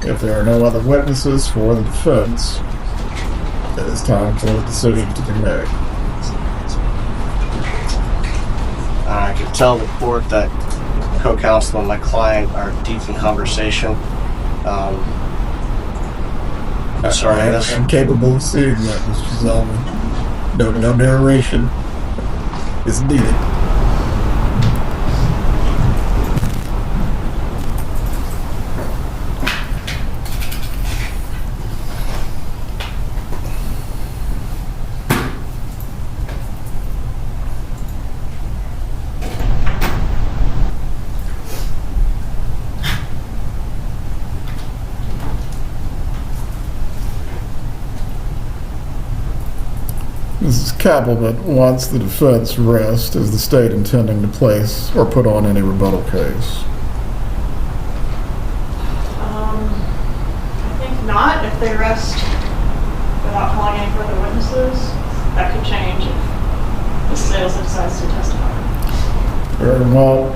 If there are no other witnesses for the defense, it is time for a decision to be made. I can tell the court that co-counsel and my client are deep in conversation. Sorry, I'm capable of seeing that, Mr. Zellman. No narration is needed. Mrs. Kappelman wants the defense rest. Is the state intending to place or put on any rebuttal case? I think not. If they rest without calling any further witnesses, that could change if Mrs. Adelson decides to testify. Very well.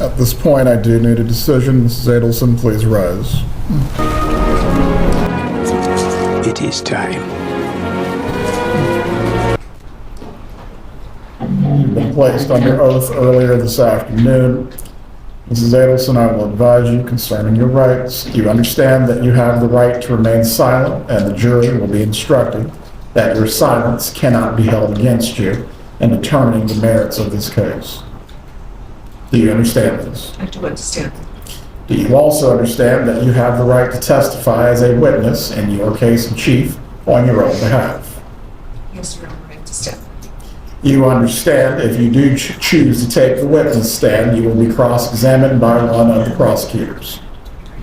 At this point, I do need a decision. Mrs. Adelson, please rise. It is time. You've been placed under oath earlier this afternoon. Mrs. Adelson, I will advise you concerning your rights. You understand that you have the right to remain silent, and the jury will be instructed that your silence cannot be held against you in determining the merits of this case. Do you understand this? I do understand. Do you also understand that you have the right to testify as a witness in your case in chief on your own behalf? Yes, Your Honor, I understand. You understand if you do choose to take the witness stand, you will be cross-examined by one of the prosecutors.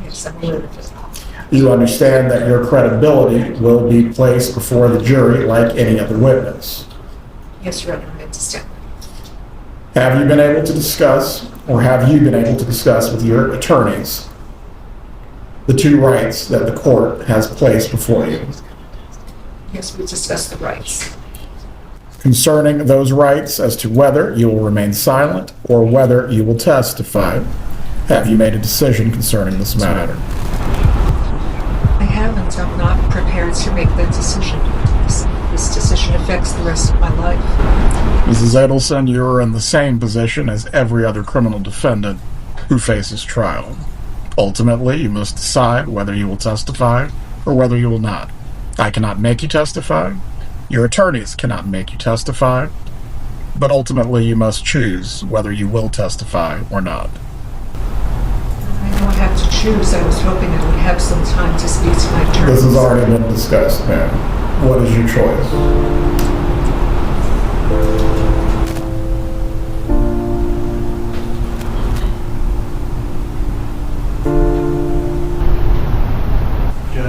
Yes, I'm aware of it. You understand that your credibility will be placed before the jury like any other witness. Yes, Your Honor, I understand. Have you been able to discuss with your attorneys the two rights that the court has placed before you? Yes, we discussed the rights. Concerning those rights as to whether you will remain silent or whether you will testify, have you made a decision concerning this matter? I haven't. I'm not prepared to make that decision. This decision affects the rest of my life. Mrs. Adelson, you are in the same position as every other criminal defendant who faces trial. Ultimately, you must decide whether you will testify or whether you will not. I cannot make you testify. Your attorneys cannot make you testify, but ultimately you must choose whether you will testify or not. I don't have to choose. I was hoping I would have some time to speak to my attorneys. This has already been discussed, ma'am. What is your choice?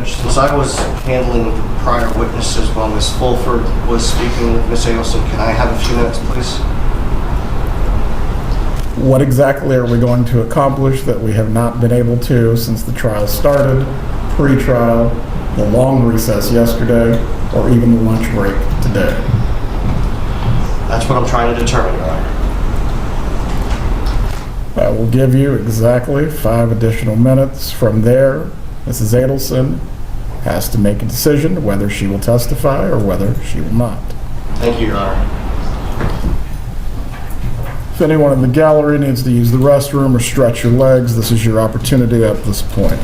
Since I was handling prior witnesses while Ms. Fulford was speaking with Ms. Adelson, can I have a few minutes, please? What exactly are we going to accomplish that we have not been able to since the trial started, pre-trial, the long recess yesterday, or even the lunch break today? That's what I'm trying to determine, Your Honor. I will give you exactly 5 additional minutes. From there, Mrs. Adelson has to make a decision whether she will testify or whether she will not. Thank you, Your Honor. If anyone in the gallery needs to use the restroom or stretch your legs, this is your opportunity at this point.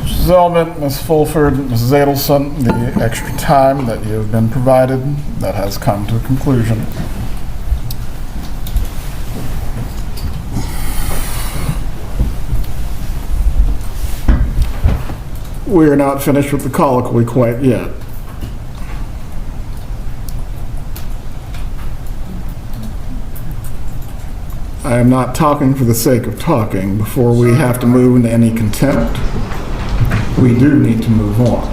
Mr. Zellman, Ms. Fulford, Mrs. Adelson, the extra time that you have been provided, that has come to a conclusion. We are not finished with the colloquy quite yet. I am not talking for the sake of talking. Before we have to move into any contempt, we do need to move on.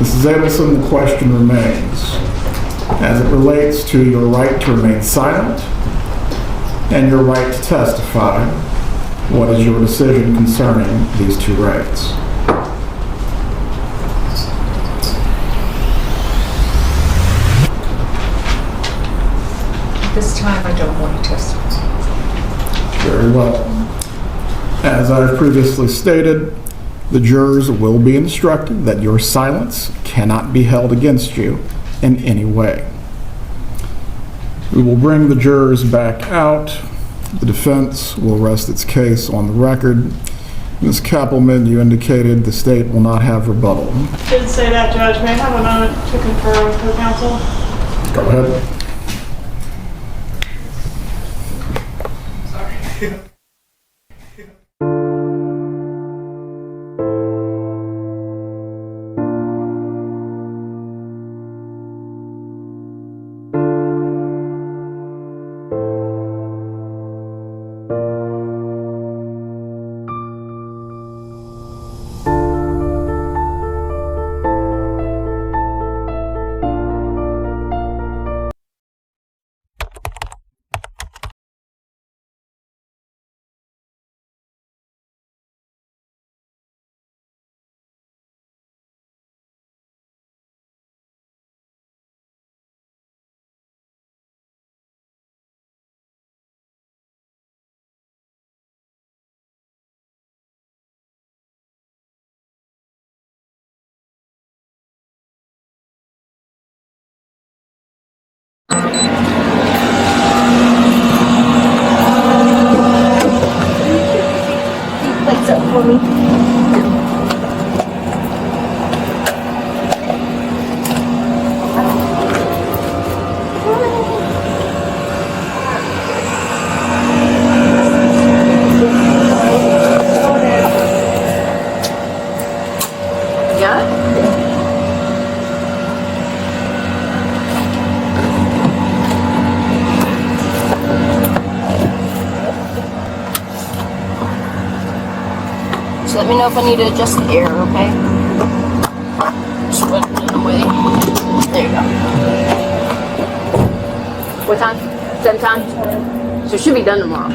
Mrs. Adelson, the question remains, as it relates to your right to remain silent and your right to testify, what is your decision concerning these two rights? This time I don't want to testify. Very well. As I've previously stated, the jurors will be instructed that your silence cannot be held against you in any way. We will bring the jurors back out. The defense will rest its case on the record. Ms. Kappelman, you indicated the state will not have rebuttal. Didn't say that, Judge. May I have a moment to confer with the counsel? Go ahead. Sorry. Lights up for me. Just let me know if I need to adjust the air, okay? Just put it in the way. There you go. What time? Same time? So it should be done tomorrow.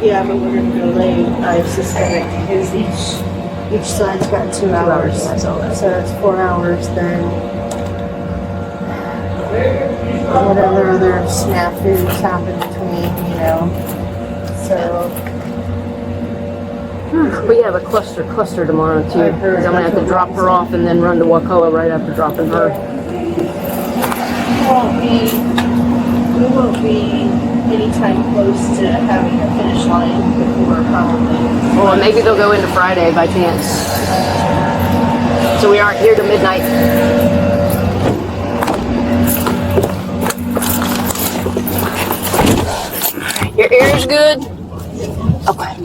Yeah, but we're gonna go late. I suspect because each side's got 2 hours. So it's 4 hours then. Whatever other snafus happen between, you know. So We have a cluster tomorrow too. I heard. Because I'm gonna have to drop her off and then run to Wakulla right after dropping her. we won't be anytime close to having a finish line before probably. Well, maybe they'll go into Friday by chance. So we aren't here till midnight. Your ear's good? Okay.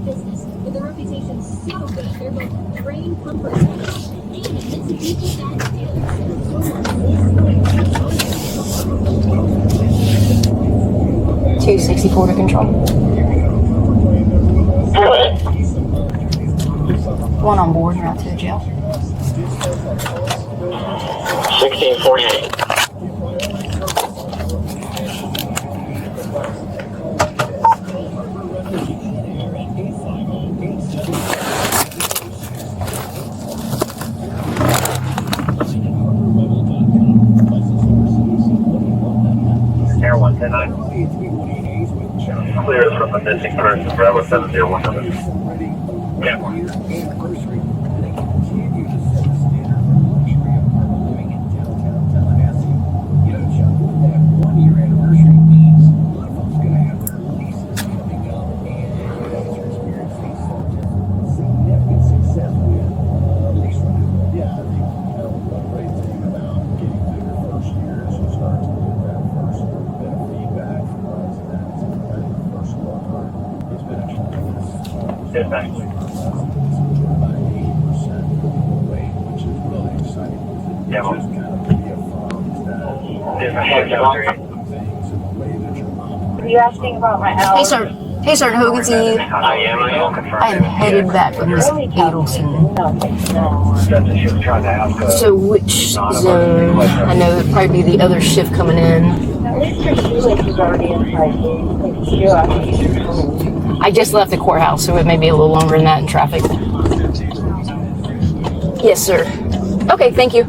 Business with a reputation so good, they're both trained pumpers and Mitsubishi Gas dealers. 264 to control. One on board, route to the jail. 1648. Air 110-9. Clears from the missing person, Bravo 701. Yeah. Are you asking about my hours? Hey, Sergeant Hoganty. I am. I am headed back with Miss Adelson. She was trying to ask us. So which zone? I know it'd probably be the other shift coming in. At least your shoelace is already inside. You I just left the courthouse, so it may be a little longer than that in traffic. Yes, sir. Okay, thank you.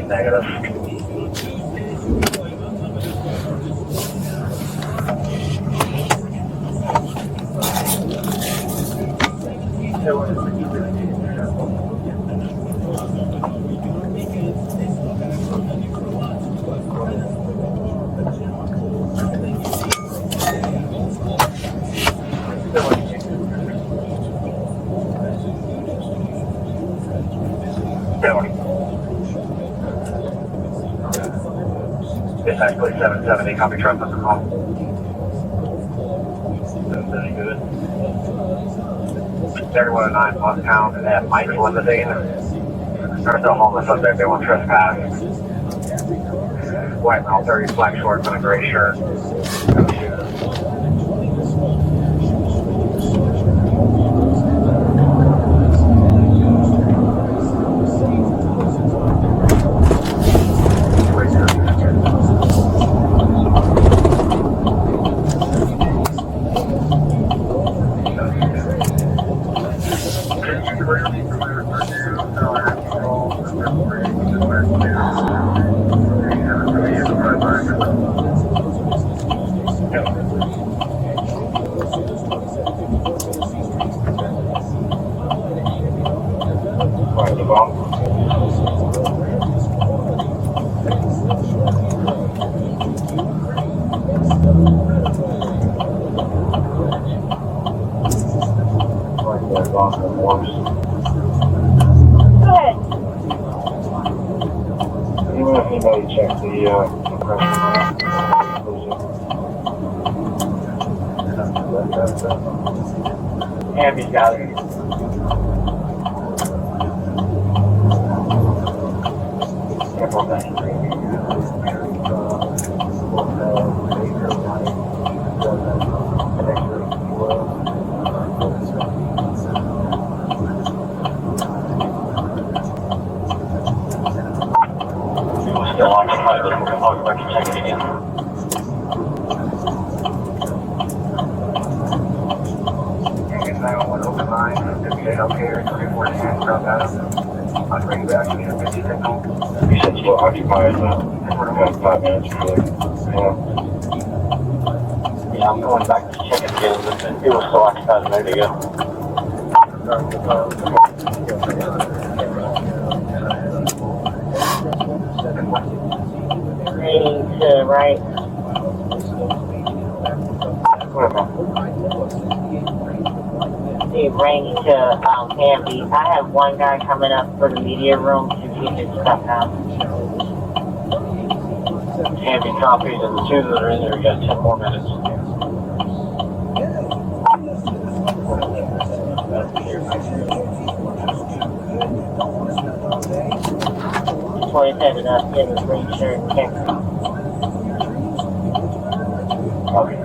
Negative. Exactly 770, copy truck on the call. Very good. 3109 on town, and they have Mike limousine. There's no homeless up there, they won't trespass. White male 30, black shorts and a gray shirt. Check the Abby's got it. Still occupied, but I'll go back and check it again. Open line, 58 up here, 34 hands, drop out. I'll bring you back to the 50 signal. You said still occupied, but we're about 5 minutes before. Yeah, I'm going back to check it again, but it was still occupied a minute ago. To right. The range to Hamby. I have one guy coming up for the media room to get his stuff out. Hamby copies and the two that are in there, we got 10 more minutes. Headed up in the green shirt and camera. Okay.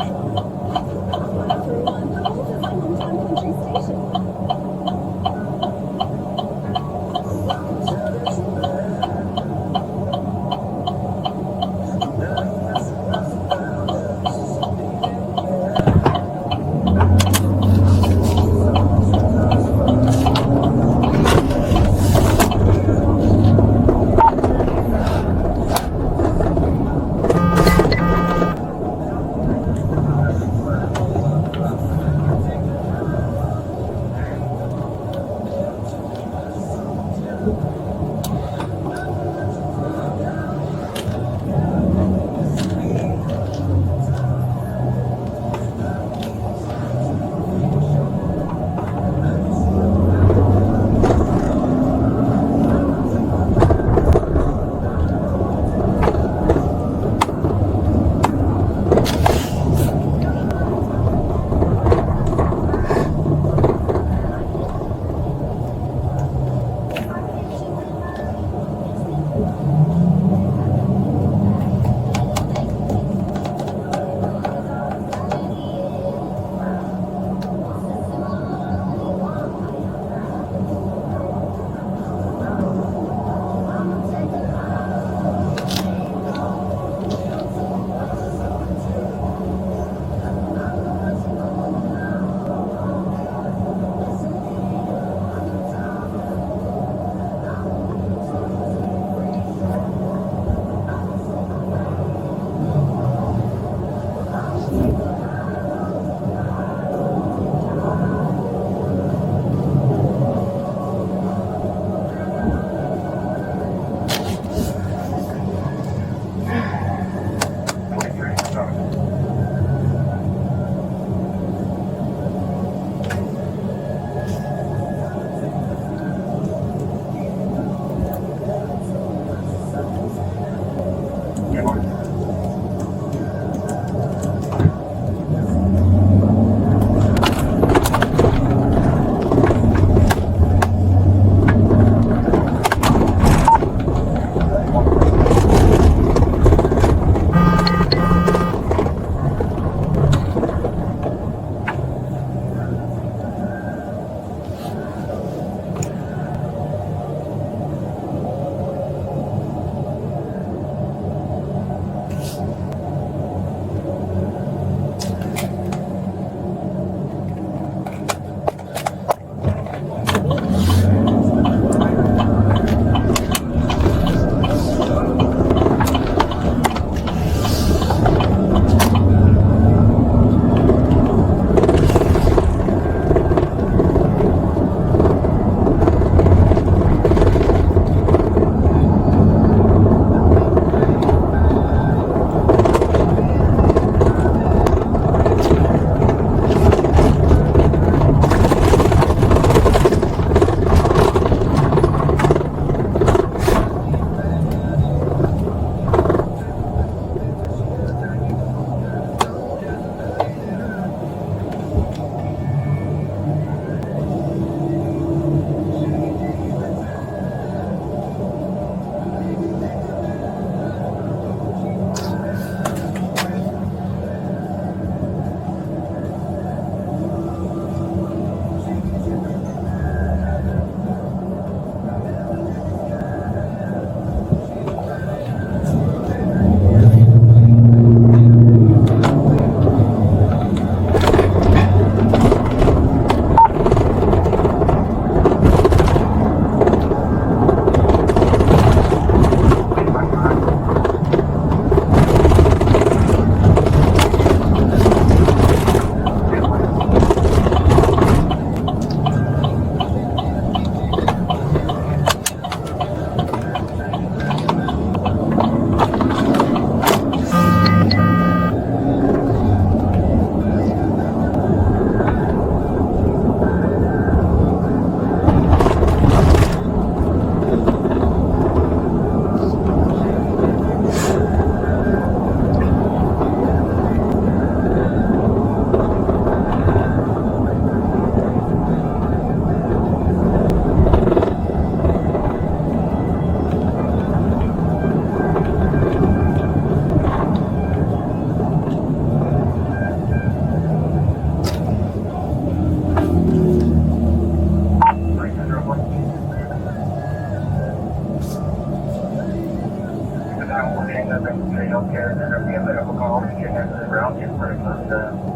copy in front of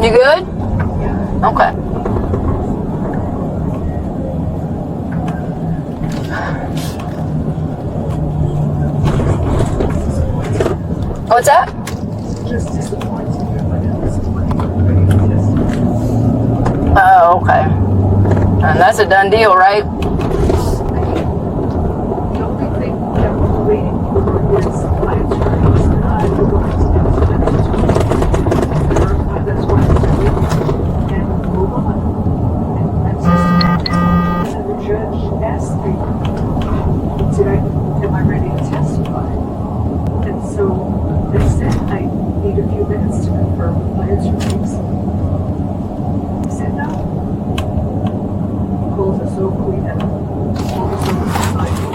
You good? Okay. What's that? Oh, okay. And that's a done deal, right? The only thing that we're waiting for is my attorneys and I are going to verify that's what it's doing and move on. And that's just, and the judge asked me, am I ready to testify? And so they said, I need a few minutes to confirm with my attorneys. I said, no. Calls us so clean and all this other society.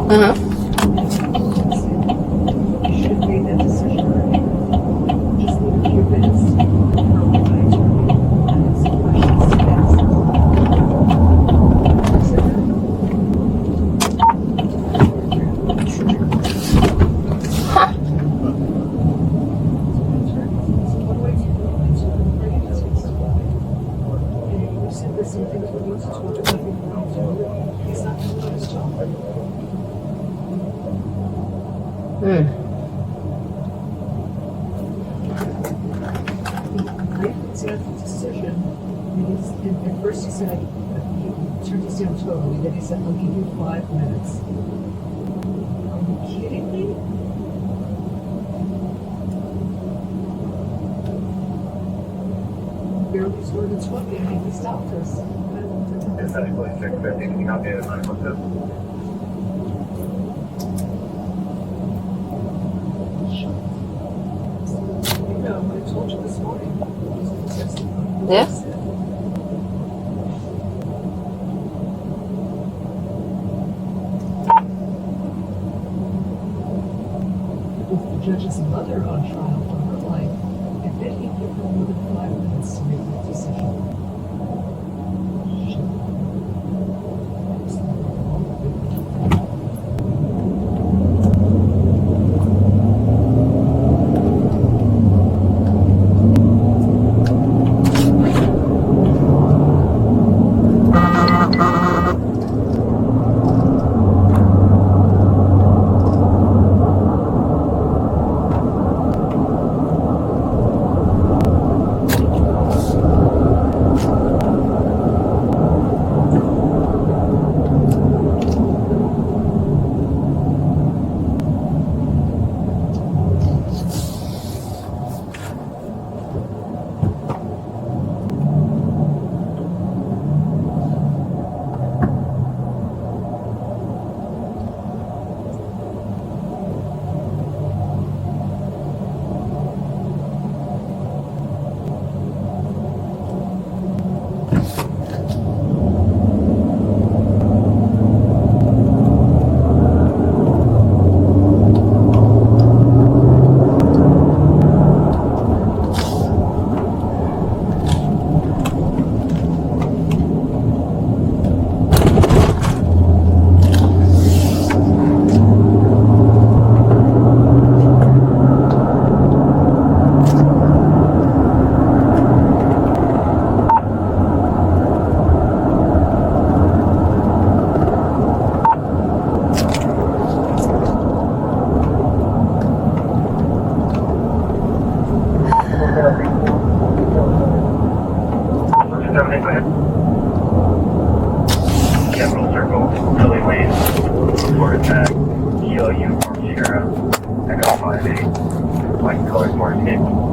Mm-hmm. You should have made that decision already. Just need a few minutes to confirm with my attorney and have some questions to ask. I said, Huh. what do I do? Ready to testify. And you said the same thing when you told him everything wrong. He's not doing his job. Hmm. I examined the decision, and at first he said, he turned us down totally, then he said, I'll give you 5 minutes. Are you kidding me? Barely started talking, and he stopped us. It's actually 6:50. Can you copy it? I told you this morning. Yeah. With the judge's mother on trial for her life, I bet he'd give her more than 5 minutes to make that decision. Capital Circle, Philly Lane, report attack, Kilo Uniform Sierra, Echo 58, white color smart escape.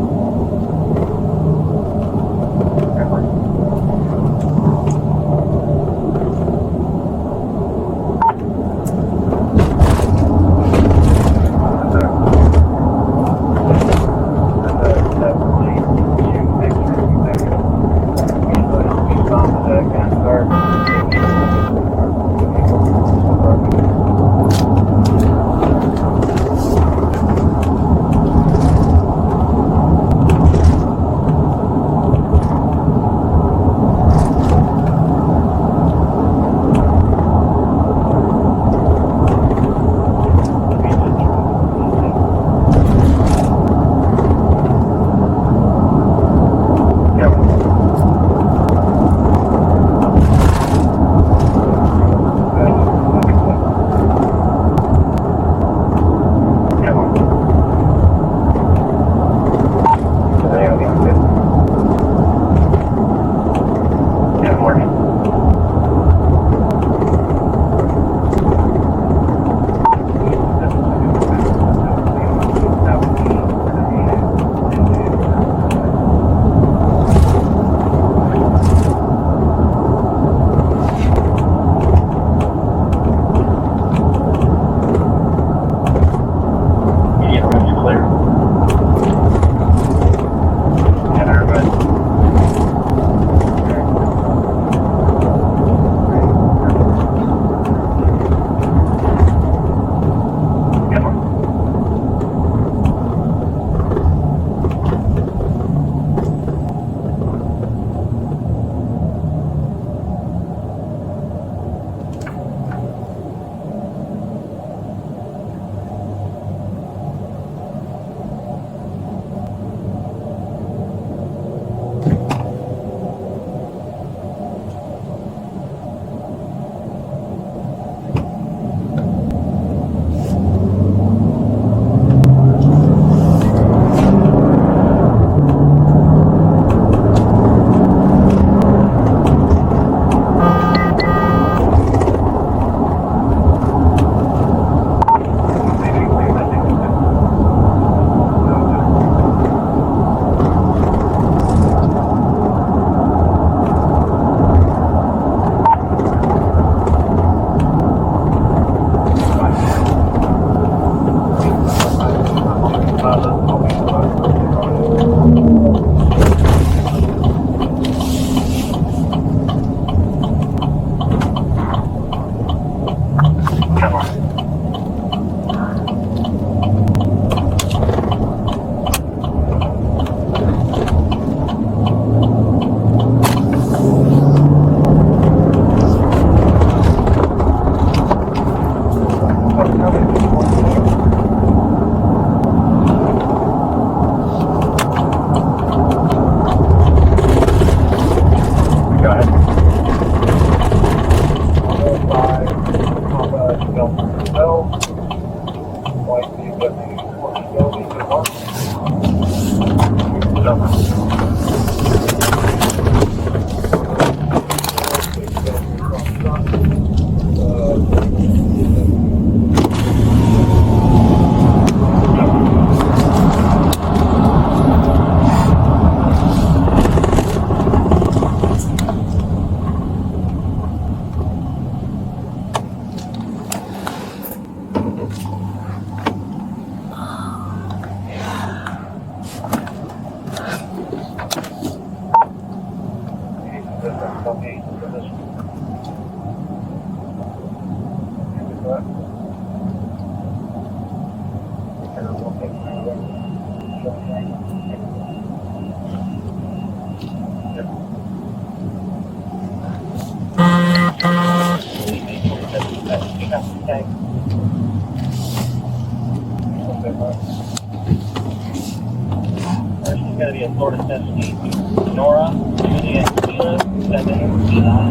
Florida Cessna, Nora, Juliet, Kilo, 7, Eli,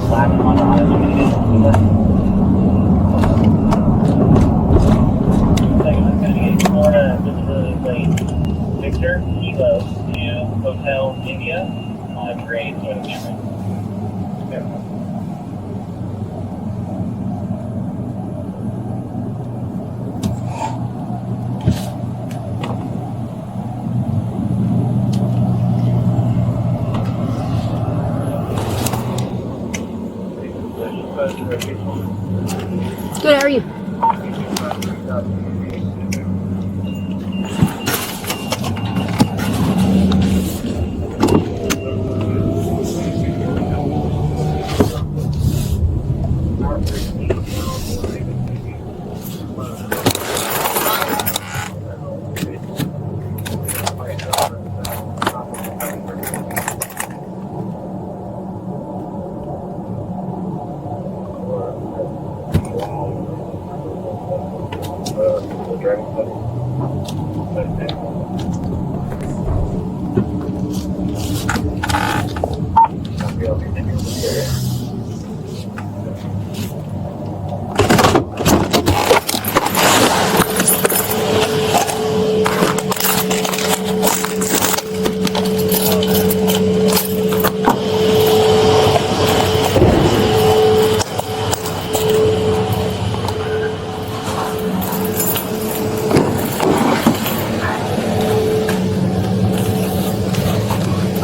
Black Honda Odyssey, Second, I'm going to get Florida Visibility Lane, Victor, Kilo, to Hotel India, grade 2 camera. Good, how are you?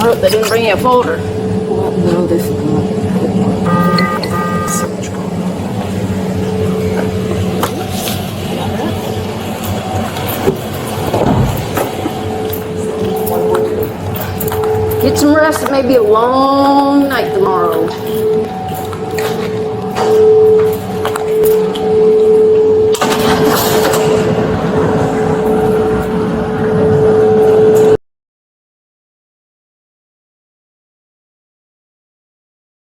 I hope they didn't bring you a folder. Well, no, they forgot. Get some rest. It may be a long night